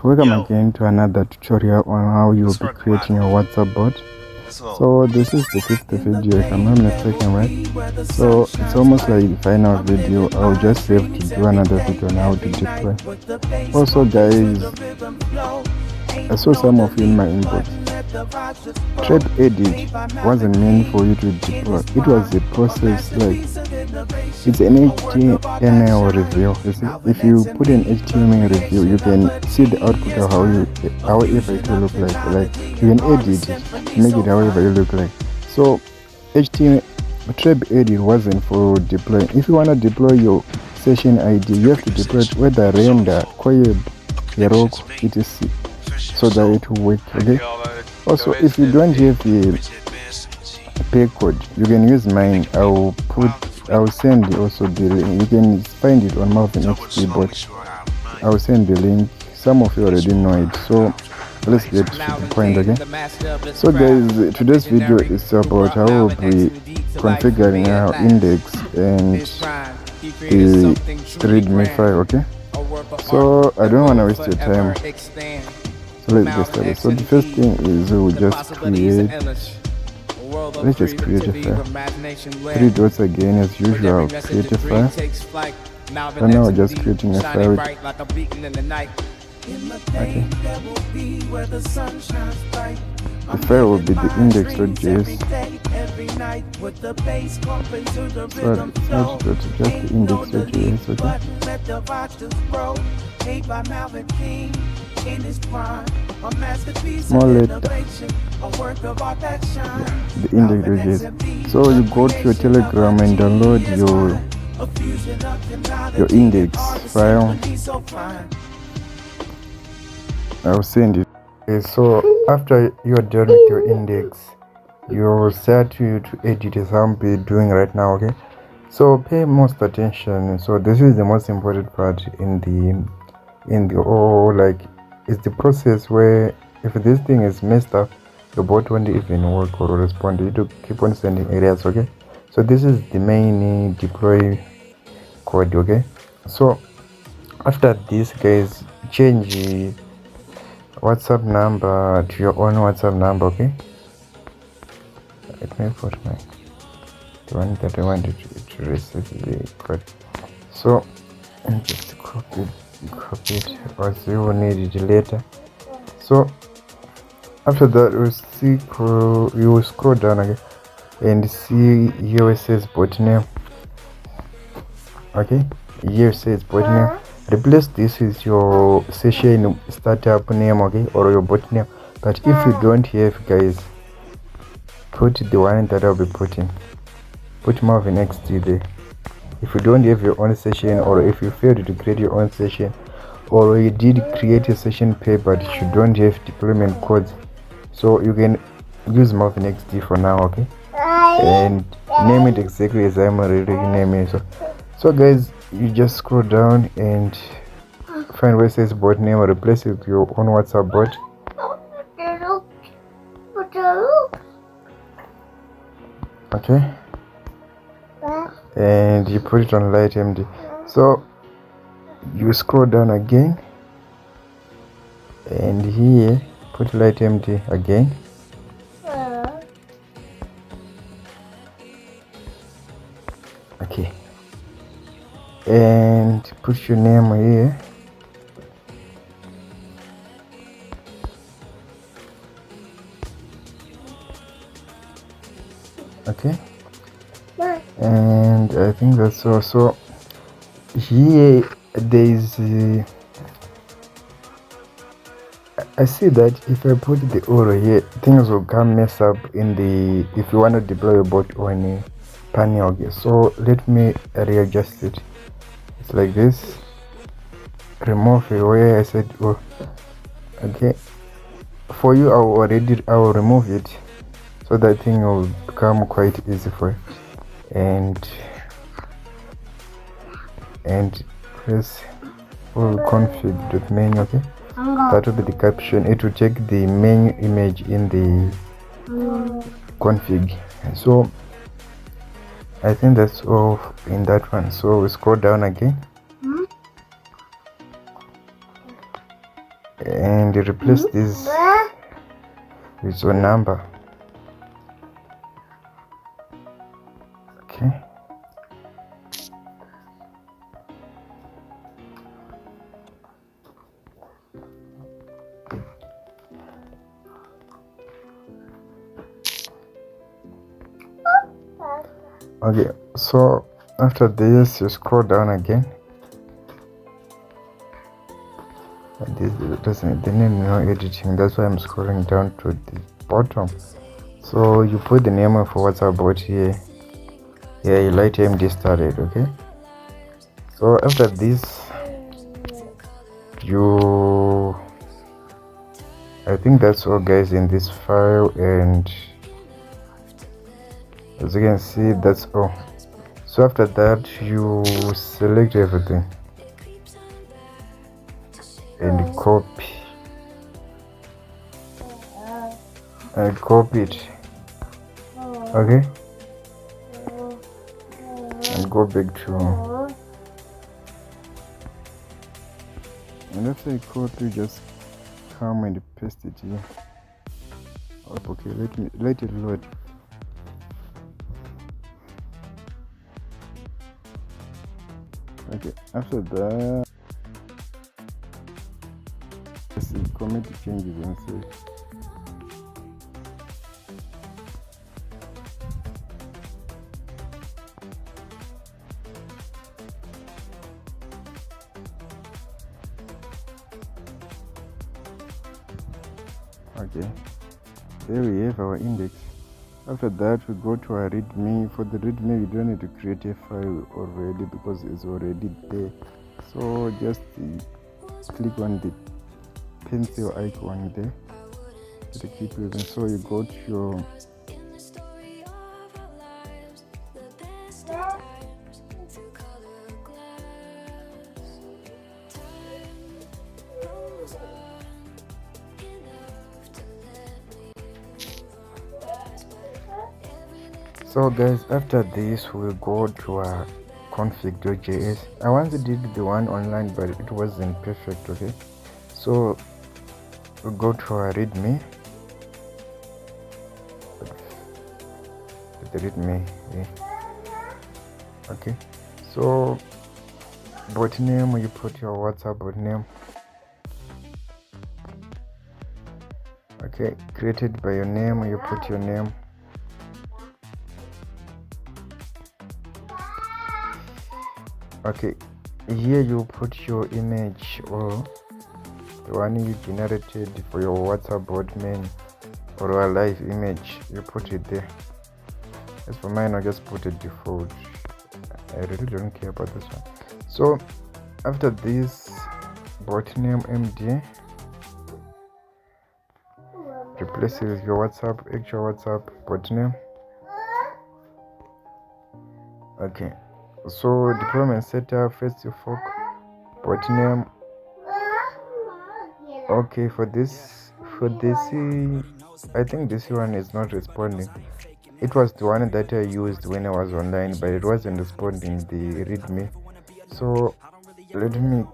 So welcome again to another tutorial on how you'll be creating a WhatsApp bot. So this is the fifth video if I'm not mistaken, right? So it's almost like the final video. I'll just save to do another video on how to deploy. Also guys, I saw some of you in my inbox. 𝙋𝘼𝙍𝙏 wasn't meant for you to deploy. It was a process, like it's an HTML review. You see, if you put an HTML review, you can see the output of however it will look like. Like you can edit it, make it however you look like. So 𝙋𝘼𝙍𝙏 wasn't for deploying. If you wanna deploy your session ID, you have to deploy it whether render, 𝙋𝘼, Heroku, etc. so that it will work. Okay. Also, if you don't have the pay code, you can use mine. I'll send also the link. You can find it on Malvin 𝙋𝘼𝙍𝙏. I'll send the link. Some of you already know it. So let's get to the point again. So guys, today's video is about how we'll be configuring our index and the readme file. Okay. So I don't want to waste your time. So let's get started. So the first thing is we'll just create. Let's just create a file. 3 dots again as usual. Create a file. So now we're just creating a file. Okay. The file will be the index.js. Sorry, it's not just the index.js. Okay. Small letter, the index.js. So you go to your Telegram and download your index file. I'll send it. Okay, so after you're done with your index, you'll start to edit as I'm doing right now. Okay, so pay most attention. So this is the most important part in the like it's the process where if this thing is messed up, the bot won't even work or respond. You need to keep on sending errors. Okay, so this is the main deploy code. Okay, so after this guys, change the WhatsApp number to your own WhatsApp number. Okay, let me put the one that I wanted to receive the code. So and just copy it, or you will need it later. So after that you will scroll down again and see here it says bot name. Okay, here it says bot name. Replace this with your session startup name, okay, or your bot name. But if you don't have, guys, put the one that I'll be putting. Put Malvin 𝙋𝘼𝙍𝙏 there. If you don't have your own session, or if you failed to create your own session, or you did create a session pay but you don't have deployment codes, so you can use Malvin 𝙋𝘼𝙍 for now. Okay, and name it exactly as I'm already naming it. So guys, you just scroll down and find where it says bot name, or replace it with your own WhatsApp bot. Okay, and you put it on 𝙋𝘼𝙍. So you scroll down again and here put 𝙋𝘼𝙍 again. Okay, and put your name here. Okay, and I think that's all. So here there is I see that if I put the ORO here, things will come mess up in the if you want to deploy a bot on a panel. Okay, so let me readjust it. It's like this. Remove it where I said oh. Okay, for you I will remove it so that thing will become quite easy for you. And press full config.main. okay, that will be the caption. It will take the main image in the config. So I think that's all in that one. So we scroll down again and replace this with your number. Okay. Okay, so after this you scroll down again. This doesn't, the name no editing, that's why I'm scrolling down to the bottom. So you put the name of WhatsApp bot here. Yeah, you light MD started. Okay, so after this I think that's all guys in this file, and as you can see that's all. So after that you select everything and copy it. Okay, and go back to, and after you copy, just come and paste it here. Okay, let it load. Okay, after that commit the changes and save. Okay, there we have our index. After that we go to our readme. For the readme we don't need to create a file already because it's already there. So just click on the pencil icon there to keep using. So you go to your So guys, after this we'll go to our config.js. I once did the one online but it wasn't perfect. Okay, so we'll go to our readme. The readme, yeah. Okay, so bot name, you put your WhatsApp bot name. Okay, created by your name, you put your name. Okay, here you put your image or the one you generated for your WhatsApp bot main or a live image. You put it there. As for mine, I just put a default. I really don't care about this one. So after this, bot name MD, replace it with your WhatsApp, actual WhatsApp bot name. Okay, so deployment setup, first you fork bot name. Okay, for this I think this one is not responding. It was the one that I used when I was online, but it wasn't responding, the readme. So let me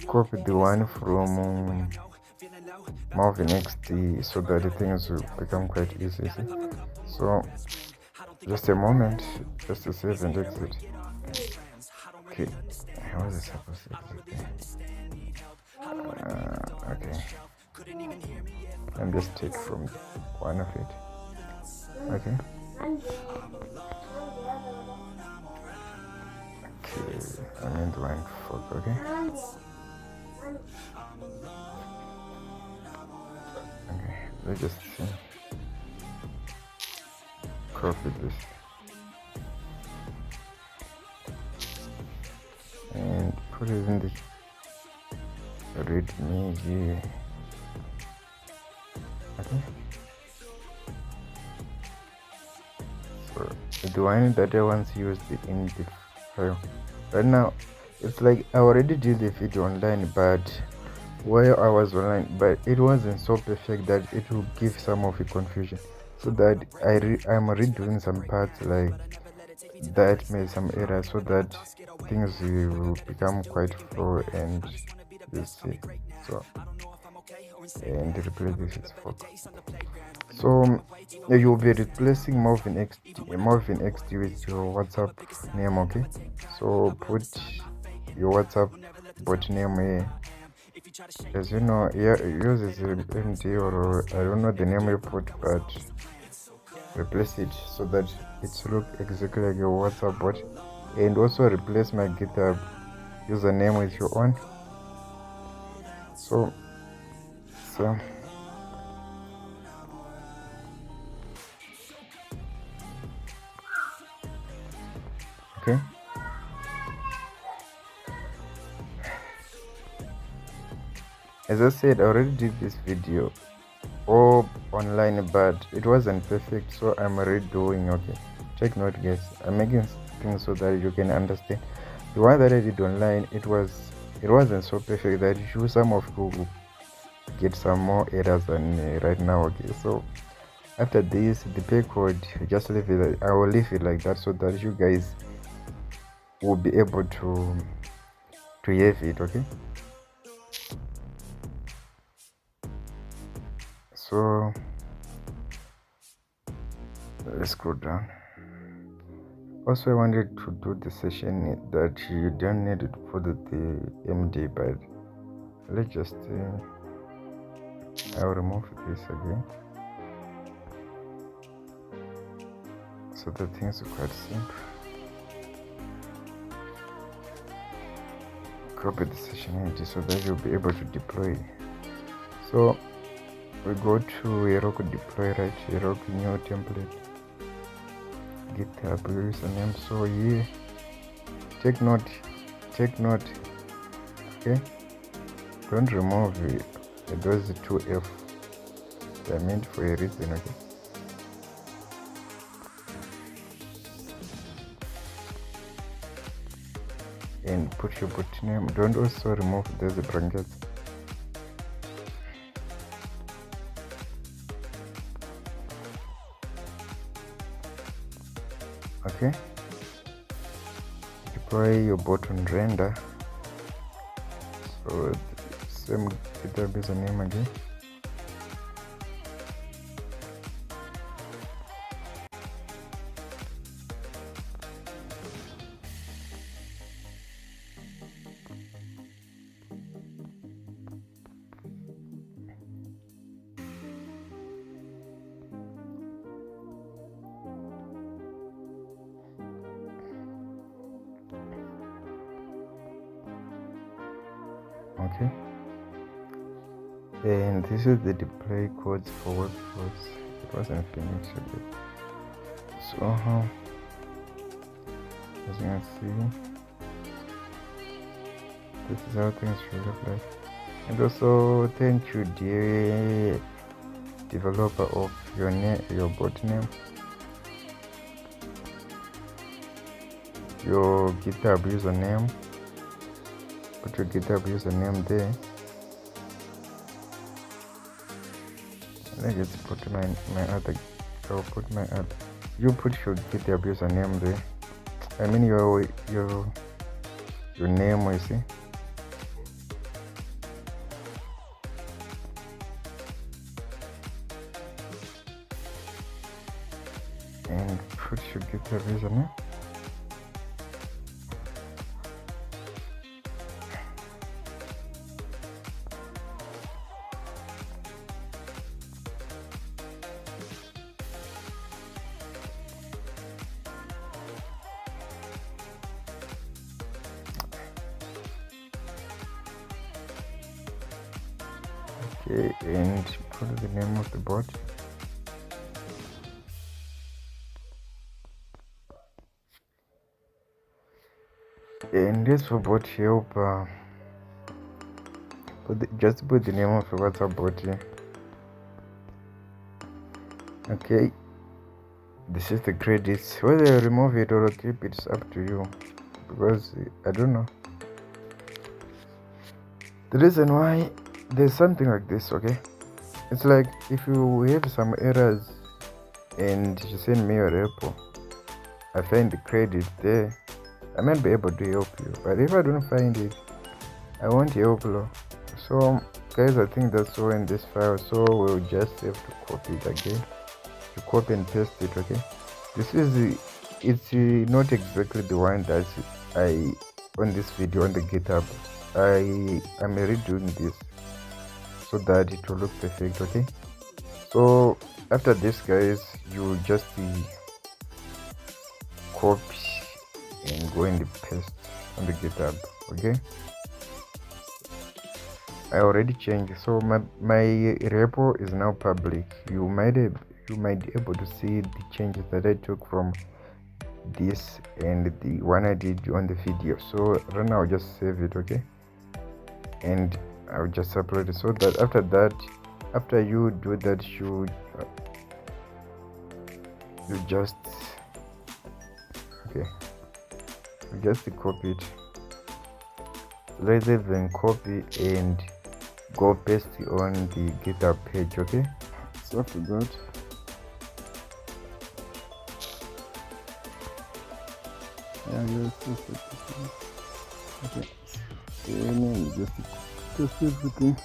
copy the one from Malvin XD so that the things will become quite easy. So just a moment, just to save and exit. Okay, how is it supposed to exit? Okay, let me just take from one of it. Okay. Okay, I mean the one fork. Okay. Okay, let's just see. Copy this and put it in the readme here. Okay. So the one that I once used in the file. Right now, it's like I already did the video online, but while I was online, but it wasn't so perfect that it will give some of the confusion. So that I'm redoing some parts like that made some errors, so that things will become quite flow and you see. So and replace this with photo. So you'll be replacing Malvin XD with your WhatsApp name, okay? So put your WhatsApp bot name here. As you know, yeah, yours is MD, or I don't know the name you put, but replace it so that it's look exactly like your WhatsApp bot. And also replace my GitHub username with your own. So okay. As I said, I already did this video online, but it wasn't perfect, so I'm redoing. Okay, take note, guys. I'm making things so that you can understand. The one that I did online, it wasn't so perfect that some of you will get some more errors than right now. Okay, so after this, the pay code, just leave it. I will leave it like that so that you guys will be able to have it. Okay, so let's scroll down. Also, I wanted to do the session that you don't need to put the MD, but let's just I'll remove this again, so the things are quite simple. Copy the session ID so that you'll be able to deploy. So we go to Heroku deploy, right? Heroku new template, GitHub username. So here, take note, okay? Don't remove those two F. They're meant for a reason, okay? And put your bot name. Don't also remove those brackets. Okay, deploy your bot on render. So same GitHub username again. Okay, and this is the deploy codes for workflows. It wasn't finished yet. So as you can see, this is how things should look like. And also thank you, dear developer of your bot name, your GitHub username. Put your GitHub username there. Let me just put my other. I'll put my other. You put your GitHub username there. I mean your name, you see. And put your GitHub username. Okay, and put the name of the bot. And this for bot help, just put the name of the WhatsApp bot here. Okay, this is the credits. Whether you remove it or keep it's up to you, because I don't know the reason why there's something like this. Okay, it's like if you have some errors and you send me your repo, I find the credit there, I might be able to help you. But if I don't find it, I won't help you. So guys, I think that's all in this file, so we'll just have to copy it again, to copy and paste it. Okay, this is it's not exactly the one that I on this video on the GitHub. I am redoing this so that it will look perfect. Okay, so after this, guys, you just copy and go in the paste on the GitHub. Okay, I already changed, so my repo is now public. You might be able to see the changes that I took from this and the one I did on the video. So right now I'll just save it. Okay, and I'll just upload it, so that after you do that, you just copy it rather than copy and go paste on the GitHub page. Okay, so after that, okay, and just paste everything.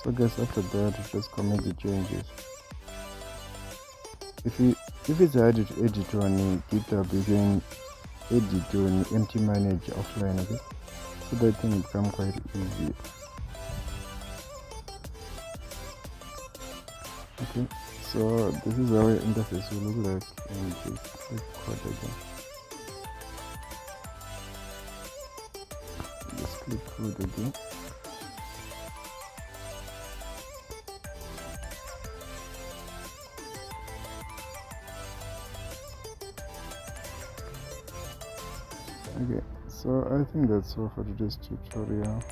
So guys, after that, you just comment the changes. If it's hard to edit on GitHub, you can edit on empty manage offline. Okay, so that thing will become quite easy. Okay, so this is how your interface will look like, and just click code again. Just click code again. Okay, so I think that's all for today's tutorial.